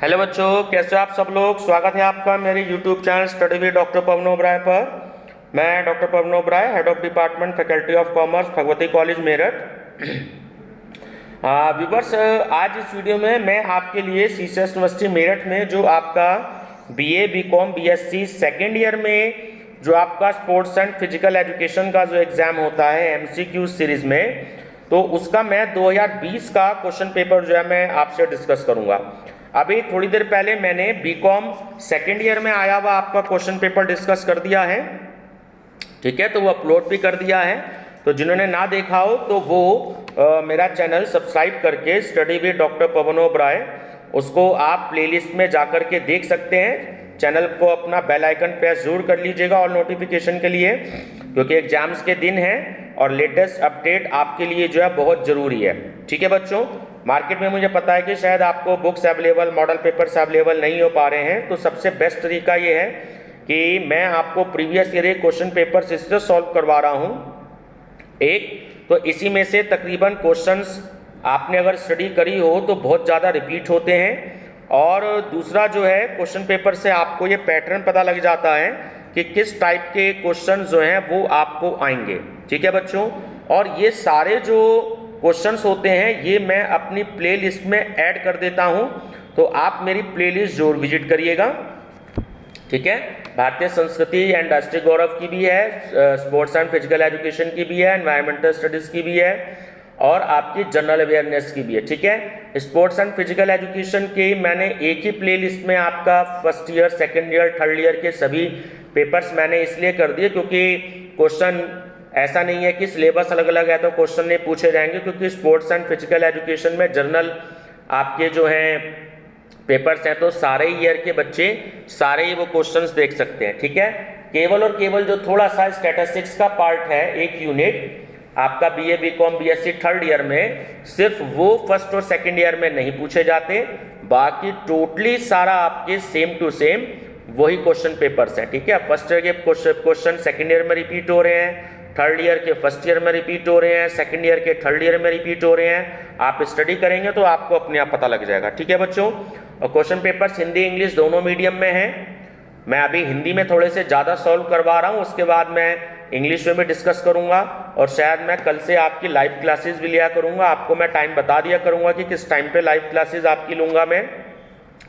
Hello बच्चों, कैसे हो आप सब लोग। स्वागत है आपका मेरे YouTube channel study with doctor Pawan Oberoi पर। मैं doctor Pawan Oberoi, head of department faculty of commerce, Bhagwati college Meerut. Viewers, आज इस वीडियो में मैं आपके लिए सीसीएस यूनिवर्सिटी मेरठ में जो आपका BA, BCom, BSc second year में जो आपका स्पोर्ट्स एंड फिजिकल एजुकेशन का जो एग्ज़ाम होता है एमसीक्यू सीरीज में, तो उसका मैं 2020 का क्वेश्चन पेपर जो है मैं आपसे डिस्कस करूंगा। अभी थोड़ी देर पहले मैंने बीकॉम सेकेंड ईयर में आया हुआ आपका क्वेश्चन पेपर डिस्कस कर दिया है, ठीक है। तो वो अपलोड भी कर दिया है, तो जिन्होंने ना देखा हो तो वो मेरा चैनल सब्सक्राइब करके study with doctor Pawan Oberoi उसको आप प्लेलिस्ट में जाकर के देख सकते हैं। चैनल को अपना बेल आइकन प्रेस जरूर कर लीजिएगा और नोटिफिकेशन के लिए, क्योंकि एग्जाम्स के दिन हैं और लेटेस्ट अपडेट आपके लिए जो है बहुत ज़रूरी है, ठीक है बच्चों। मार्केट में मुझे पता है कि शायद आपको books available, model papers available नहीं हो पा रहे हैं, तो सबसे बेस्ट तरीका ये है कि मैं आपको प्रीवियस ईयर क्वेश्चन पेपर्स इससे सॉल्व करवा रहा हूँ। एक तो इसी में से तकरीबन क्वेश्चंस आपने अगर स्टडी करी हो तो बहुत ज़्यादा रिपीट होते हैं, और दूसरा जो है क्वेश्चन पेपर से आपको ये पैटर्न पता लग जाता है कि किस टाइप के क्वेश्चन जो हैं वो आपको आएंगे, ठीक है बच्चों। और ये सारे जो क्वेश्चंस होते हैं ये मैं अपनी प्लेलिस्ट में ऐड कर देता हूं, तो आप मेरी प्लेलिस्ट जरूर विजिट करिएगा, ठीक है। भारतीय संस्कृति एंड राष्ट्रीय गौरव की भी है, स्पोर्ट्स एंड फिजिकल एजुकेशन की भी है, एनवायरमेंटल स्टडीज़ की भी है, और आपकी जनरल अवेयरनेस की भी है, ठीक है। स्पोर्ट्स एंड फिजिकल एजुकेशन की मैंने एक ही प्लेलिस्ट में आपका first year, second year, third year के सभी पेपर्स मैंने इसलिए कर दिए क्योंकि क्वेश्चन ऐसा नहीं है कि सिलेबस अलग अलग है तो क्वेश्चन नहीं पूछे जाएंगे, क्योंकि स्पोर्ट्स एंड फिजिकल एजुकेशन में जनरल आपके जो हैं पेपर्स हैं तो सारे ईयर के बच्चे सारे ही वो क्वेश्चंस देख सकते हैं, ठीक है। केवल और केवल जो थोड़ा सा स्टैटिस्टिक्स का पार्ट है, एक यूनिट आपका BA, BCom, BSc third year में, सिर्फ वो फर्स्ट और सेकंड ईयर में नहीं पूछे जाते, बाकी टोटली सारा आपके सेम टू सेम वही क्वेश्चन पेपर्स हैं, ठीक है। फर्स्ट ईयर के क्वेश्चन सेकंड ईयर में रिपीट हो रहे हैं, थर्ड ईयर के फर्स्ट ईयर में रिपीट हो रहे हैं, सेकंड ईयर के थर्ड ईयर में रिपीट हो रहे हैं। आप स्टडी करेंगे तो आपको अपने आप पता लग जाएगा, ठीक है बच्चों। और क्वेश्चन पेपर्स हिंदी इंग्लिश दोनों मीडियम में हैं। मैं अभी हिंदी में थोड़े से ज़्यादा सॉल्व करवा रहा हूँ, उसके बाद मैं इंग्लिश में भी डिस्कस करूँगा, और शायद मैं कल से आपकी लाइव क्लासेस भी लिया करूँगा। आपको मैं टाइम बता दिया करूँगा कि किस टाइम पे लाइव क्लासेस आपकी लूँगा मैं।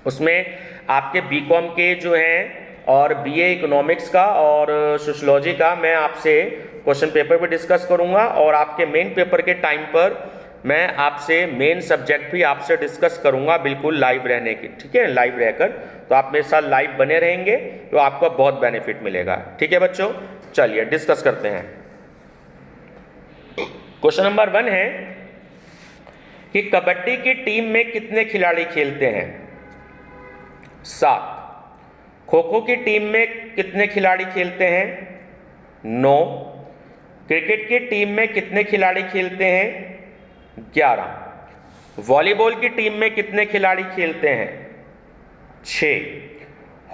उसमें आपके बीकॉम के जो हैं और बीए इकोनॉमिक्स का और सोशियोलॉजी का मैं आपसे क्वेश्चन पेपर भी डिस्कस करूँगा, और आपके मेन पेपर के टाइम पर मैं आपसे मेन सब्जेक्ट भी आपसे डिस्कस करूँगा, बिल्कुल लाइव रहने की, ठीक है। लाइव रहकर तो आप मेरे साथ लाइव बने रहेंगे तो आपको बहुत बेनिफिट मिलेगा, ठीक है बच्चों। चलिए डिस्कस करते हैं। क्वेश्चन नंबर 1 है कि कबड्डी की टीम में कितने खिलाड़ी खेलते हैं? 7। खो खो की टीम में कितने खिलाड़ी खेलते हैं? 9। क्रिकेट की टीम में कितने खिलाड़ी खेलते हैं? 11। वॉलीबॉल की टीम में कितने खिलाड़ी खेलते हैं? 6।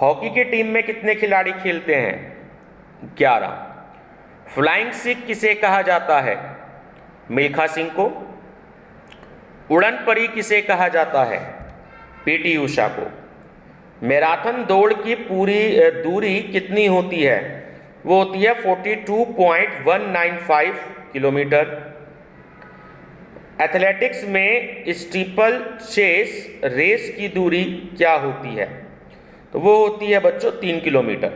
हॉकी की टीम में कितने खिलाड़ी खेलते हैं? 11। फ्लाइंग सिख किसे कहा जाता है? मिल्खा सिंह को। उड़न परी किसे कहा जाता है? पीटी उषा को। मैराथन दौड़ की पूरी दूरी कितनी होती है? वो होती है 42.195 किलोमीटर। एथलेटिक्स में स्टीपल चेस रेस की दूरी क्या होती है? तो वो होती है बच्चों 3 किलोमीटर।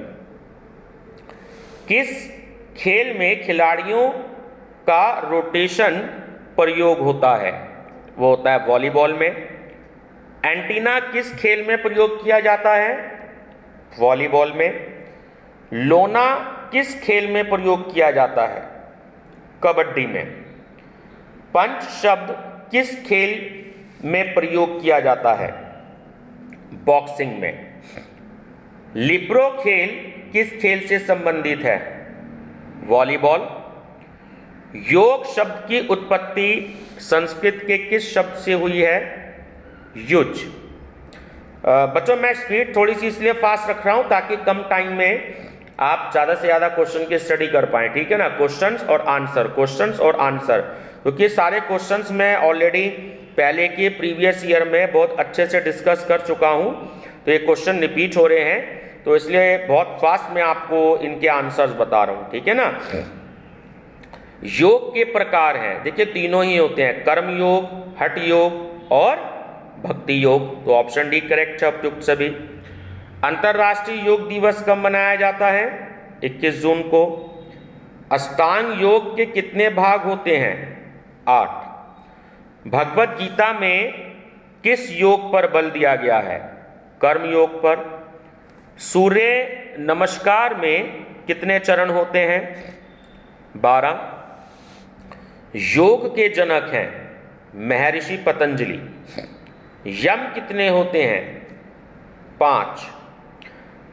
किस खेल में खिलाड़ियों का रोटेशन प्रयोग होता है? वो होता है वॉलीबॉल में। एंटीना किस खेल में प्रयोग किया जाता है? वॉलीबॉल में। लोना किस खेल में प्रयोग किया जाता है? कबड्डी में। पंच शब्द किस खेल में प्रयोग किया जाता है? बॉक्सिंग में। लिब्रो खेल किस खेल से संबंधित है? वॉलीबॉल। योग शब्द की उत्पत्ति संस्कृत के किस शब्द से हुई है? युज। बच्चों मैं स्पीड थोड़ी सी इसलिए फास्ट रख रहा हूं ताकि कम टाइम में आप ज़्यादा से ज़्यादा क्वेश्चन की स्टडी कर पाएं, ठीक है ना। क्वेश्चंस और आंसर, क्वेश्चंस और आंसर, क्योंकि सारे क्वेश्चंस मैं ऑलरेडी पहले के प्रीवियस ईयर में बहुत अच्छे से डिस्कस कर चुका हूं, तो ये क्वेश्चन रिपीट हो रहे हैं, तो इसलिए बहुत फास्ट मैं आपको इनके आंसर्स बता रहा हूं, ठीक है ना। योग के प्रकार हैं, देखिए तीनों ही होते हैं, कर्म योग, हठ योग और भक्ति योग, तो ऑप्शन डी करेक्ट है उपयुक्त सभी। अंतरराष्ट्रीय योग दिवस कब मनाया जाता है? 21 जून को। अष्टांग योग के कितने भाग होते हैं? 8। भगवत गीता में किस योग पर बल दिया गया है? कर्म योग पर। सूर्य नमस्कार में कितने चरण होते हैं? 12। योग के जनक हैं महर्षि पतंजलि। यम कितने होते हैं? 5।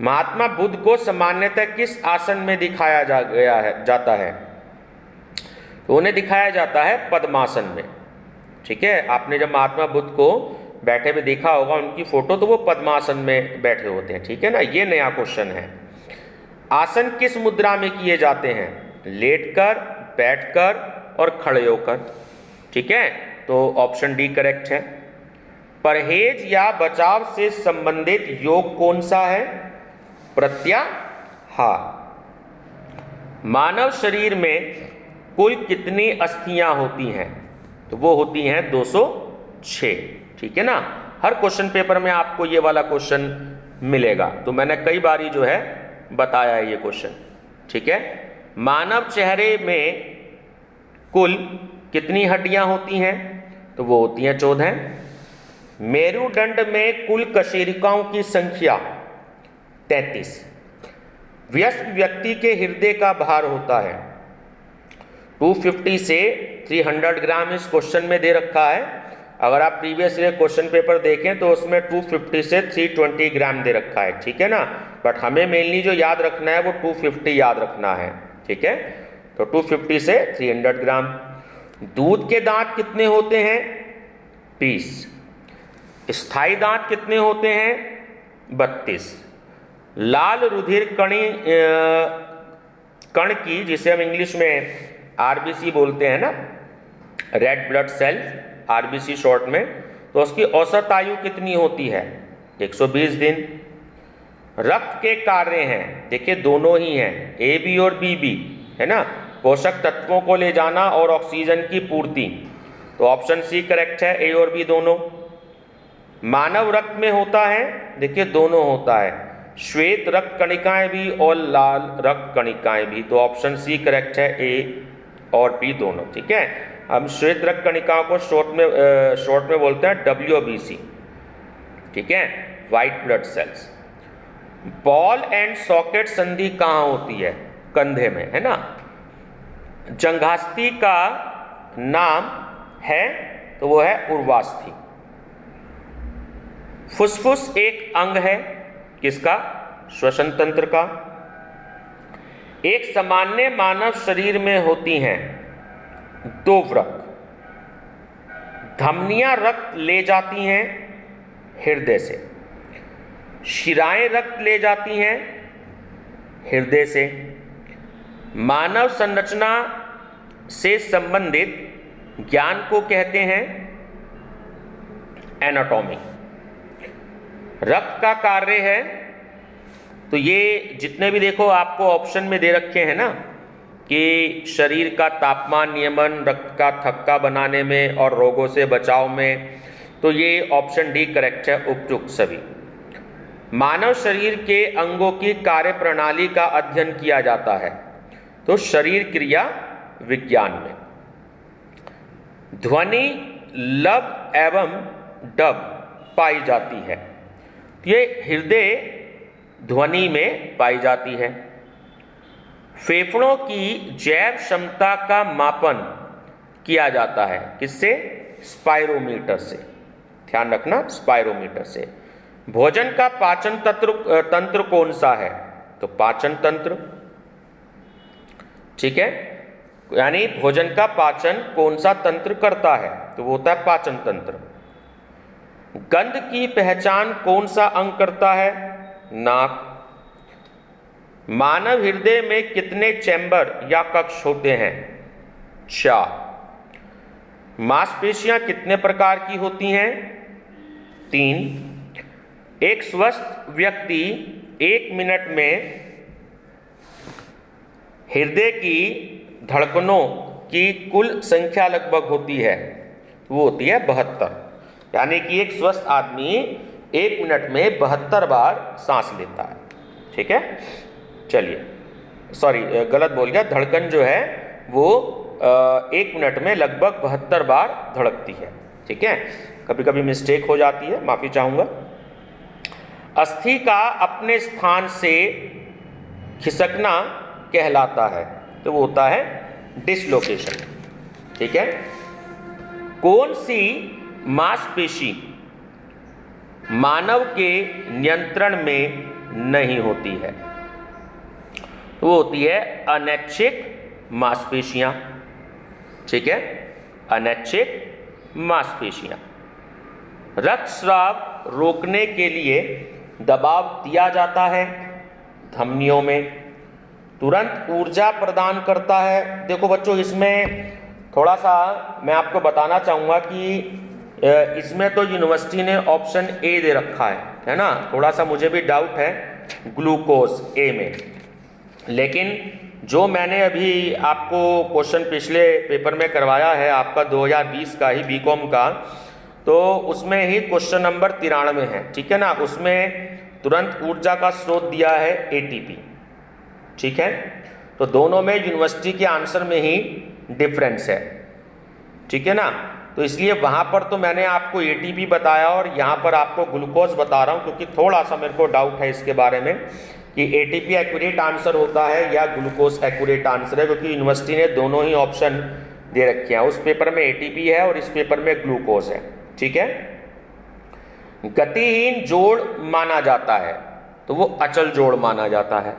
महात्मा बुद्ध को सामान्यतः किस आसन में दिखाया जाता है? तो उन्हें दिखाया जाता है पद्मासन में, ठीक है। आपने जब महात्मा बुद्ध को बैठे हुए देखा होगा उनकी फोटो, तो वो पद्मासन में बैठे होते हैं, ठीक है ना। ये नया क्वेश्चन है। आसन किस मुद्रा में किए जाते हैं? लेटकर, बैठकर और खड़े होकर, ठीक है, तो ऑप्शन डी करेक्ट है। परहेज या बचाव से संबंधित योग कौन सा है? प्रत्याहार। मानव शरीर में कुल कितनी अस्थियां होती हैं? तो वो होती हैं 206, ठीक है ना। हर क्वेश्चन पेपर में आपको ये वाला क्वेश्चन मिलेगा, तो मैंने कई बारी जो है बताया है ये क्वेश्चन, ठीक है। मानव चेहरे में कुल कितनी हड्डियां होती हैं? तो वो होती हैं 14। मेरुदंड में कुल कशेरुकाओं की संख्या 33। वयस्क व्यक्ति के हृदय का भार होता है 250 से 300 ग्राम, इस क्वेश्चन में दे रखा है। अगर आप प्रीवियस ईयर क्वेश्चन पेपर देखें तो उसमें 250 से 320 ग्राम दे रखा है, ठीक है ना। बट हमें मेनली जो याद रखना है वो 250 याद रखना है, ठीक है। तो 250 से 300 ग्राम। दूध के दांत कितने होते हैं? 20। स्थायी दांत कितने होते हैं? 32। लाल रुधिर कण की, जिसे हम इंग्लिश में आरबीसी बोलते हैं ना, red blood cell, RBC short में, तो उसकी औसत आयु कितनी होती है? 120 दिन। रक्त के कार्य हैं, देखिए दोनों ही हैं, ए बी और बी बी, है ना, पोषक तत्वों को ले जाना और ऑक्सीजन की पूर्ति, तो ऑप्शन सी करेक्ट है, ए और बी दोनों। मानव रक्त में होता है, देखिए दोनों होता है, श्वेत रक्त कणिकाएं भी और लाल रक्त कणिकाएं भी, तो ऑप्शन सी करेक्ट है, ए और बी दोनों, ठीक है। हम श्वेत रक्त कणिकाओं को शॉर्ट में बोलते हैं WBC, ठीक है, white blood cells. Ball and socket संधि कहाँ होती है? कंधे में, है ना। जंघास्थि का नाम है, तो वो है उर्वास्थि। फुसफुस एक अंग है, किसका? श्वसन तंत्र का। एक सामान्य मानव शरीर में होती हैं 2 वृक्क। धमनियां रक्त ले जाती हैं हृदय से, शिराएं रक्त ले जाती हैं हृदय से। मानव संरचना से संबंधित ज्ञान को कहते हैं एनाटॉमी। रक्त का कार्य है, तो ये जितने भी देखो आपको ऑप्शन में दे रखे हैं ना, कि शरीर का तापमान नियमन, रक्त का थक्का बनाने में और रोगों से बचाव में, तो ये ऑप्शन डी करेक्ट है उपयुक्त सभी। मानव शरीर के अंगों की कार्य प्रणाली का अध्ययन किया जाता है, तो शरीर क्रिया विज्ञान में। ध्वनि लब एवं डब पाई जाती है, ये हृदय ध्वनि में पाई जाती है। फेफड़ों की जैव क्षमता का मापन किया जाता है, किससे? स्पाइरोमीटर से, ध्यान रखना, स्पाइरोमीटर से। भोजन का पाचन तंत्र कौन सा है? तो पाचन तंत्र, ठीक है, यानी भोजन का पाचन कौन सा तंत्र करता है? तो वो होता है पाचन तंत्र। गंध की पहचान कौन सा अंग करता है? नाक। मानव हृदय में कितने चैम्बर या कक्ष होते हैं? 4। मांसपेशियां कितने प्रकार की होती हैं? 3। एक स्वस्थ व्यक्ति 1 मिनट में हृदय की धड़कनों की कुल संख्या लगभग होती है, वो होती है 72। यानी कि एक स्वस्थ आदमी 1 मिनट में 72 बार सांस लेता है। ठीक है, चलिए, सॉरी गलत बोल गया, धड़कन जो है वो 1 मिनट में लगभग 72 बार धड़कती है। ठीक है, कभी कभी मिस्टेक हो जाती है, माफी चाहूंगा। अस्थि का अपने स्थान से खिसकना कहलाता है, तो वो होता है डिसलोकेशन। ठीक है, कौन सी मांसपेशी मानव के नियंत्रण में नहीं होती है? वो होती है अनैच्छिक मांसपेशियां। ठीक है, अनैच्छिक मांसपेशियां। रक्तस्राव रोकने के लिए दबाव दिया जाता है धमनियों में, तुरंत ऊर्जा प्रदान करता है। देखो बच्चों, इसमें थोड़ा सा मैं आपको बताना चाहूँगा कि इसमें तो यूनिवर्सिटी ने ऑप्शन ए दे रखा है ना, थोड़ा सा मुझे भी डाउट है ग्लूकोज ए में, लेकिन जो मैंने अभी आपको क्वेश्चन पिछले पेपर में करवाया है आपका 2020 का ही बीकॉम का, तो उसमें ही क्वेश्चन नंबर 93 है। ठीक है ना, उसमें तुरंत ऊर्जा का स्रोत दिया है एटीपी। ठीक है, तो दोनों में यूनिवर्सिटी के आंसर में ही डिफरेंस है। ठीक है ना, तो इसलिए वहाँ पर तो मैंने आपको एटीपी बताया और यहाँ पर आपको ग्लूकोज बता रहा हूँ, क्योंकि थोड़ा सा मेरे को डाउट है इसके बारे में कि एटीपी एक्यूरेट आंसर होता है या ग्लूकोज एक्यूरेट आंसर है, क्योंकि यूनिवर्सिटी ने दोनों ही ऑप्शन दे रखे हैं। उस पेपर में एटीपी है और इस पेपर में ग्लूकोज है। ठीक है, गतिहीन जोड़ माना जाता है, तो वो अचल जोड़ माना जाता है।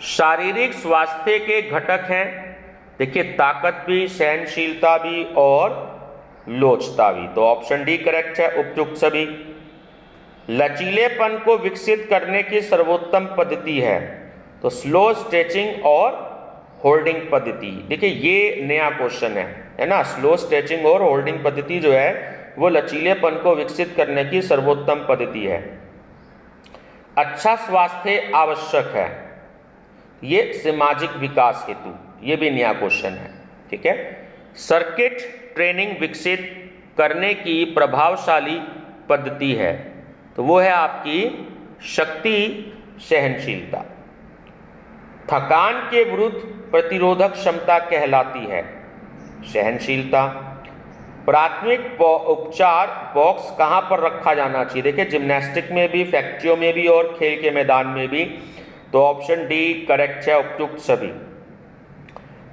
शारीरिक स्वास्थ्य के घटक हैं, देखिए ताकत भी, सहनशीलता भी और लोचता भी, तो ऑप्शन डी करेक्ट है, उपयुक्त सभी। लचीलेपन को विकसित करने की सर्वोत्तम पद्धति है, तो स्लो स्ट्रेचिंग और होल्डिंग पद्धति। देखिए ये नया क्वेश्चन है ना, स्लो स्ट्रेचिंग और होल्डिंग पद्धति जो है वो लचीलेपन को विकसित करने की सर्वोत्तम पद्धति है। अच्छा स्वास्थ्य आवश्यक है, ये सामाजिक विकास हेतु, ये भी नया क्वेश्चन है। ठीक है, सर्किट ट्रेनिंग विकसित करने की प्रभावशाली पद्धति है, तो वो है आपकी शक्ति सहनशीलता। थकान के विरुद्ध प्रतिरोधक क्षमता कहलाती है सहनशीलता। प्राथमिक उपचार बॉक्स कहाँ पर रखा जाना चाहिए? देखिए जिम्नास्टिक में भी, फैक्ट्रियों में भी और खेल के मैदान में भी, तो ऑप्शन डी करेक्ट है, उपयुक्त सभी।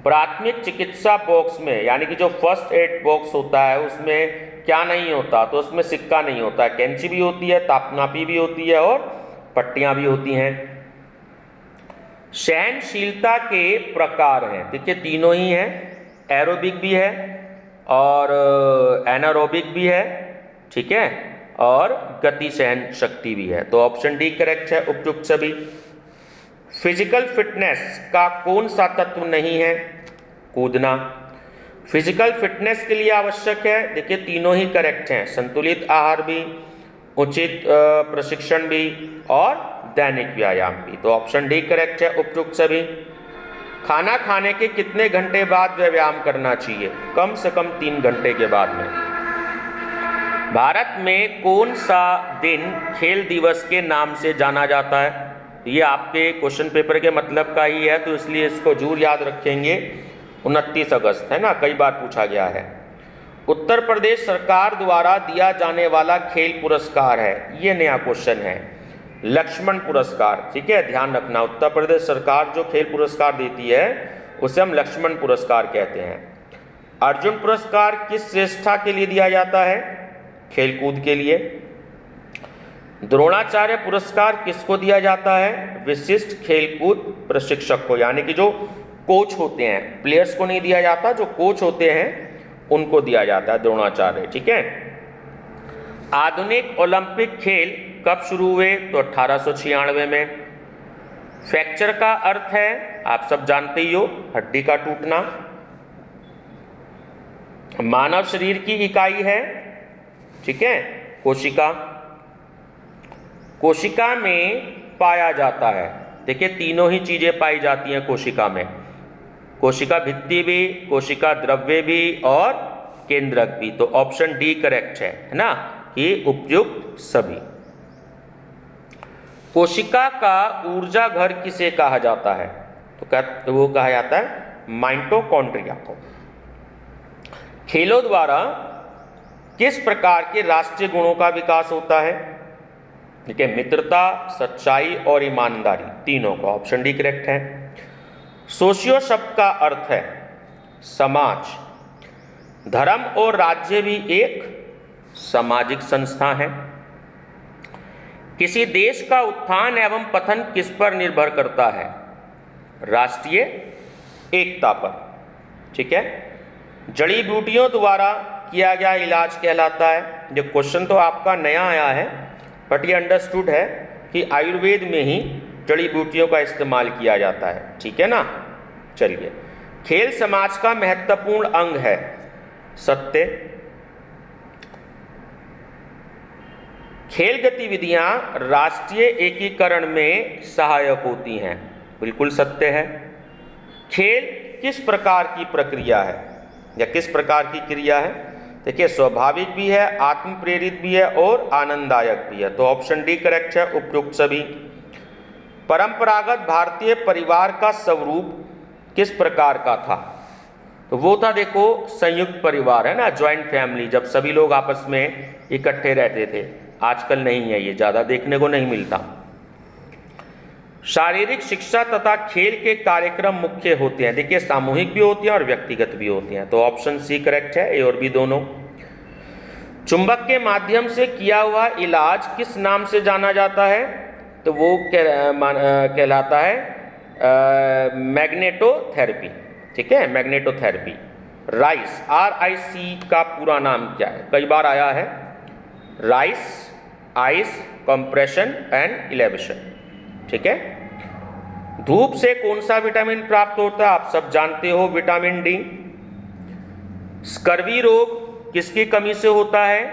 प्राथमिक चिकित्सा बॉक्स में, यानी कि जो फर्स्ट एड बॉक्स होता है उसमें क्या नहीं होता? तो उसमें सिक्का नहीं होता है, कैंची भी होती है, तापनापी भी होती है और पट्टियां भी होती हैं। सहनशीलता के प्रकार हैं, देखिए तीनों ही हैं, एरोबिक भी है और एनारोबिक भी है। ठीक है, और गति सहन शक्ति भी है, तो ऑप्शन डी करेक्ट है, उपयुक्त सभी। फिजिकल फिटनेस का कौन सा तत्व नहीं है? कूदना। फिजिकल फिटनेस के लिए आवश्यक है, देखिए तीनों ही करेक्ट हैं, संतुलित आहार भी, उचित प्रशिक्षण भी और दैनिक व्यायाम भी, तो ऑप्शन डी करेक्ट है, उपयुक्त सभी। खाना खाने के कितने घंटे बाद व्यायाम करना चाहिए? कम से कम 3 घंटे के बाद में। भारत में कौन सा दिन खेल दिवस के नाम से जाना जाता है? ये आपके क्वेश्चन पेपर के मतलब का ही है, तो इसलिए इसको जरूर याद रखेंगे, 29 अगस्त है ना, कई बार पूछा गया है। उत्तर प्रदेश सरकार द्वारा दिया जाने वाला खेल पुरस्कार है, ये नया क्वेश्चन है, लक्ष्मण पुरस्कार। ठीक है, ध्यान रखना, उत्तर प्रदेश सरकार जो खेल पुरस्कार देती है उसे हम लक्ष्मण पुरस्कार कहते हैं। अर्जुन पुरस्कार किस श्रेष्ठता के लिए दिया जाता है? खेलकूद के लिए। द्रोणाचार्य पुरस्कार किसको दिया जाता है? विशिष्ट खेलकूद प्रशिक्षक को, यानी कि जो कोच होते हैं, प्लेयर्स को नहीं दिया जाता, जो कोच होते हैं उनको दिया जाता है द्रोणाचार्य। ठीक है, आधुनिक ओलंपिक खेल कब शुरू हुए? तो 1896 में। फ्रैक्चर का अर्थ है, आप सब जानते ही हो, हड्डी का टूटना। मानव शरीर की इकाई है, ठीक है, कोशिका। कोशिका में पाया जाता है, देखिए तीनों ही चीजें पाई जाती हैं कोशिका में, कोशिका भित्ति भी, कोशिका द्रव्य भी और केंद्रक भी। तो ऑप्शन डी करेक्ट है ना, कि उपयुक्त सभी। कोशिका का ऊर्जा घर किसे कहा जाता है? तो वो कहा जाता है माइटोकॉन्ड्रिया को। खेलों द्वारा किस प्रकार के राष्ट्रीय गुणों का विकास होता है? देखिए मित्रता, सच्चाई और ईमानदारी, तीनों का। ऑप्शन डी करेक्ट है। सोशियो शब्द का अर्थ है समाज। धर्म और राज्य भी एक सामाजिक संस्था है। किसी देश का उत्थान एवं पतन किस पर निर्भर करता है? राष्ट्रीय एकता पर, ठीक है। जड़ी बूटियों द्वारा किया गया इलाज कहलाता है। ये क्वेश्चन तो आपका नया आया है, बट ये अंडरस्टूड है कि आयुर्वेद में ही जड़ी बूटियों का इस्तेमाल किया जाता है, ठीक है ना। चलिए, खेल समाज का महत्वपूर्ण अंग है, सत्य। खेल गतिविधियां राष्ट्रीय एकीकरण में सहायक होती हैं, बिल्कुल सत्य है। खेल किस प्रकार की प्रक्रिया है या किस प्रकार की क्रिया है? देखिए स्वाभाविक भी है, आत्म प्रेरित भी है और आनंददायक भी है। तो ऑप्शन डी करेक्ट है, उपयुक्त सभी। परंपरागत भारतीय परिवार का स्वरूप किस प्रकार का था? तो वो था, देखो संयुक्त परिवार है ना, ज्वाइंट फैमिली, जब सभी लोग आपस में इकट्ठे रहते थे। आजकल नहीं है, ये ज्यादा देखने को नहीं मिलता। शारीरिक शिक्षा तथा खेल के कार्यक्रम मुख्य होते हैं। देखिए सामूहिक भी होती हैं और व्यक्तिगत भी होती हैं। तो ऑप्शन सी करेक्ट है, ए और बी दोनों। चुंबक के माध्यम से किया हुआ इलाज किस नाम से जाना जाता है? तो वो कहलाता है मैग्नेटोथेरेपी, ठीक है, मैग्नेटोथेरेपी। राइस, RIC का पूरा नाम क्या है? कई बार आया है। Rice, ice, compression and elevation, ठीक है। धूप से कौन सा विटामिन प्राप्त होता है? आप सब जानते हो, विटामिन डी। स्कर्वी रोग किसकी कमी से होता है?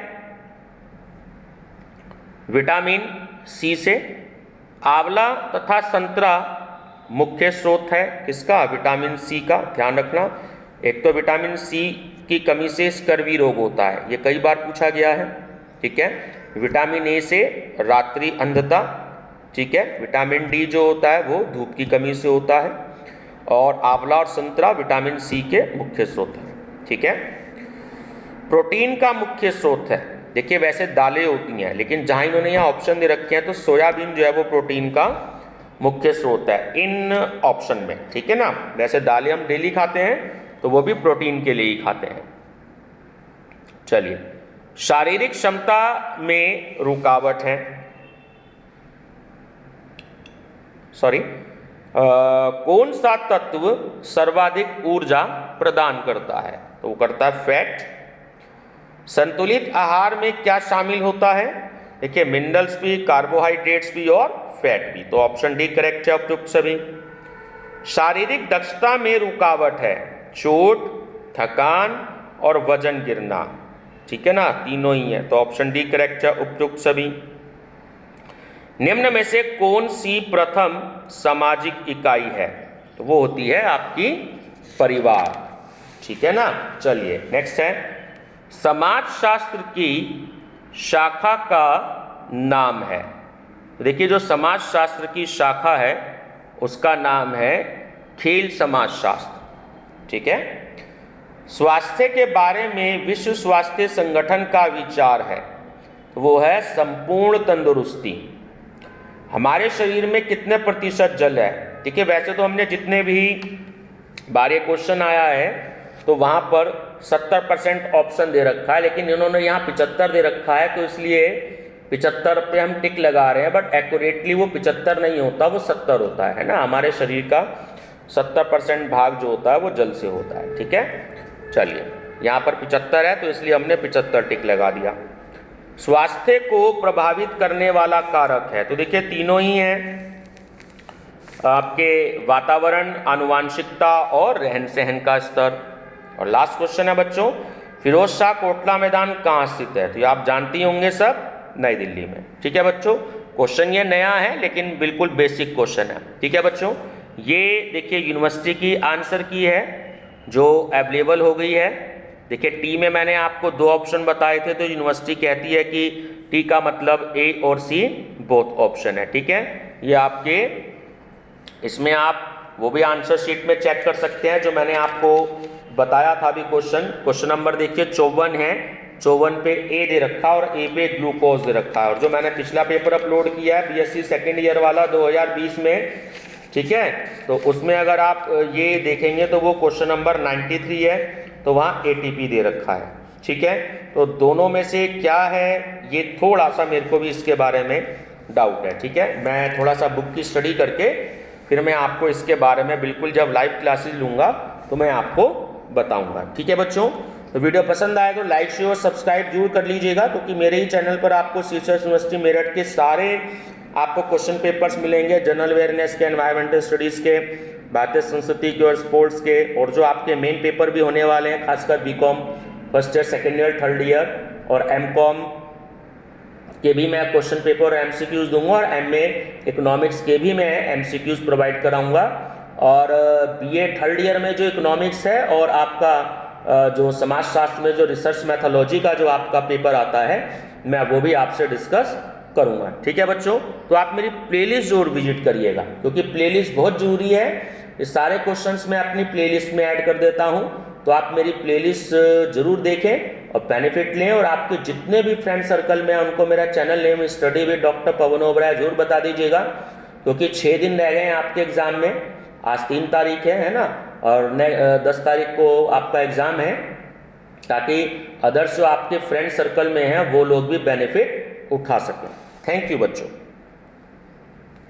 विटामिन सी से। आंवला तथा संतरा मुख्य स्रोत है किसका? विटामिन सी का। ध्यान रखना, एक तो विटामिन सी की कमी से स्कर्वी रोग होता है, ये कई बार पूछा गया है, ठीक है। विटामिन ए से रात्रि अंधता, ठीक है। विटामिन डी जो होता है वो धूप की कमी से होता है, और आंवला और संतरा विटामिन सी के मुख्य स्रोत हैं, ठीक है। प्रोटीन का मुख्य स्रोत है, देखिए वैसे दालें होती हैं, लेकिन जहां इन्होंने यहाँ ऑप्शन दे रखे हैं तो सोयाबीन जो है वो प्रोटीन का मुख्य स्रोत है इन ऑप्शन में, ठीक है ना। वैसे दालें हम डेली खाते हैं तो वो भी प्रोटीन के लिए ही खाते हैं। चलिए, शारीरिक क्षमता में रुकावट है, कौन सा तत्व सर्वाधिक ऊर्जा प्रदान करता है? तो वो करता है फैट। संतुलित आहार में क्या शामिल होता है? देखिए मिनरल्स भी, कार्बोहाइड्रेट्स भी और फैट भी। तो ऑप्शन डी करेक्ट है, उपयुक्त सभी। शारीरिक दक्षता में रुकावट है, चोट, थकान और वजन गिरना, ठीक है ना, तीनों ही है। तो ऑप्शन डी करेक्ट है, उपयुक्त सभी। निम्न में से कौन सी प्रथम सामाजिक इकाई है? तो वो होती है आपकी परिवार, ठीक है ना। चलिए नेक्स्ट है, समाजशास्त्र की शाखा का नाम है। देखिए जो समाजशास्त्र की शाखा है उसका नाम है खेल समाजशास्त्र, ठीक है। स्वास्थ्य के बारे में विश्व स्वास्थ्य संगठन का विचार है, वो है संपूर्ण तंदुरुस्ती। हमारे शरीर में कितने प्रतिशत जल है? देखिए वैसे तो हमने जितने भी बार ये क्वेश्चन आया है तो वहाँ पर 70% ऑप्शन दे रखा है, लेकिन इन्होंने यहाँ 75 दे रखा है, तो इसलिए 75 पे हम टिक लगा रहे हैं। बट एक्यूरेटली वो 75 नहीं होता, वो 70 होता है ना। हमारे शरीर का 70% भाग जो होता है वो जल से होता है, ठीक है। चलिए, यहाँ पर 75 है तो इसलिए हमने 75 टिक लगा दिया। स्वास्थ्य को प्रभावित करने वाला कारक है, तो देखिए तीनों ही हैं आपके, वातावरण, आनुवांशिकता और रहन सहन का स्तर। और लास्ट क्वेश्चन है बच्चों, फिरोज शाह कोटला मैदान कहाँ स्थित है? तो ये आप जानती होंगे सब, नई दिल्ली में। ठीक है बच्चों, क्वेश्चन ये नया है लेकिन बिल्कुल बेसिक क्वेश्चन है। ठीक है बच्चों, ये देखिए यूनिवर्सिटी की आंसर की है जो अवेलेबल हो गई है। देखिए टी में मैंने आपको 2 ऑप्शन बताए थे, तो यूनिवर्सिटी कहती है कि टी का मतलब ए और सी बोथ ऑप्शन है। ठीक है, ये आपके इसमें आप वो भी आंसर शीट में चेक कर सकते हैं जो मैंने आपको बताया था अभी। क्वेश्चन नंबर देखिए 54 है, 54 पे ए दे रखा और ए पे ग्लूकोज दे रखा है। और जो मैंने पिछला पेपर अपलोड किया है बीएससी सेकेंड ईयर वाला 2020 में, ठीक है, तो उसमें अगर आप ये देखेंगे तो वो क्वेश्चन नंबर 93 है, तो वहाँ एटीपी दे रखा है। ठीक है, तो दोनों में से क्या है ये थोड़ा सा मेरे को भी इसके बारे में डाउट है। ठीक है, मैं थोड़ा सा बुक की स्टडी करके फिर मैं आपको इसके बारे में बिल्कुल जब लाइव क्लासेस लूँगा तो मैं आपको बताऊंगा। ठीक है बच्चों, तो वीडियो पसंद आए तो लाइक शेयर सब्सक्राइब जरूर कर लीजिएगा, क्योंकि मेरे ही चैनल पर आपको सीसर्स यूनिवर्सिटी मेरठ के सारे आपको क्वेश्चन पेपर्स मिलेंगे, जनरल अवेयरनेस के, एनवायरमेंटल स्टडीज़ के, भारतीय संस्कृति के और स्पोर्ट्स के, और जो आपके मेन पेपर भी होने वाले हैं खासकर BCom first year, second year, third year और एमकॉम के भी मैं क्वेश्चन पेपर और एमसीक्यूज दूंगा, और एमए इकोनॉमिक्स के भी मैं एमसीक्यूज प्रोवाइड कराऊंगा। और बीए थर्ड ईयर में जो इकोनॉमिक्स है और आपका जो समाजशास्त्र में जो रिसर्च मैथोलॉजी का जो आपका पेपर आता है, मैं वो भी आपसे डिस्कस करूंगा। ठीक है बच्चों, तो आप मेरी प्लेलिस्ट जरूर विजिट करिएगा, क्योंकि प्लेलिस्ट बहुत जरूरी है। ये सारे क्वेश्चंस मैं अपनी प्लेलिस्ट में ऐड कर देता हूं, तो आप मेरी प्लेलिस्ट जरूर देखें और बेनिफिट लें। और आपके जितने भी फ्रेंड सर्कल में उनको मेरा channel name study with doctor Pawan Oberoi जरूर बता दीजिएगा, क्योंकि 6 दिन रह गए हैं आपके एग्जाम में। आज 3 तारीख है ना, और 10 तारीख को आपका एग्जाम है, ताकि अदर्स जो आपके फ्रेंड सर्कल में हैं वो लोग भी बेनिफिट उठा सकें। थैंक यू बच्चों।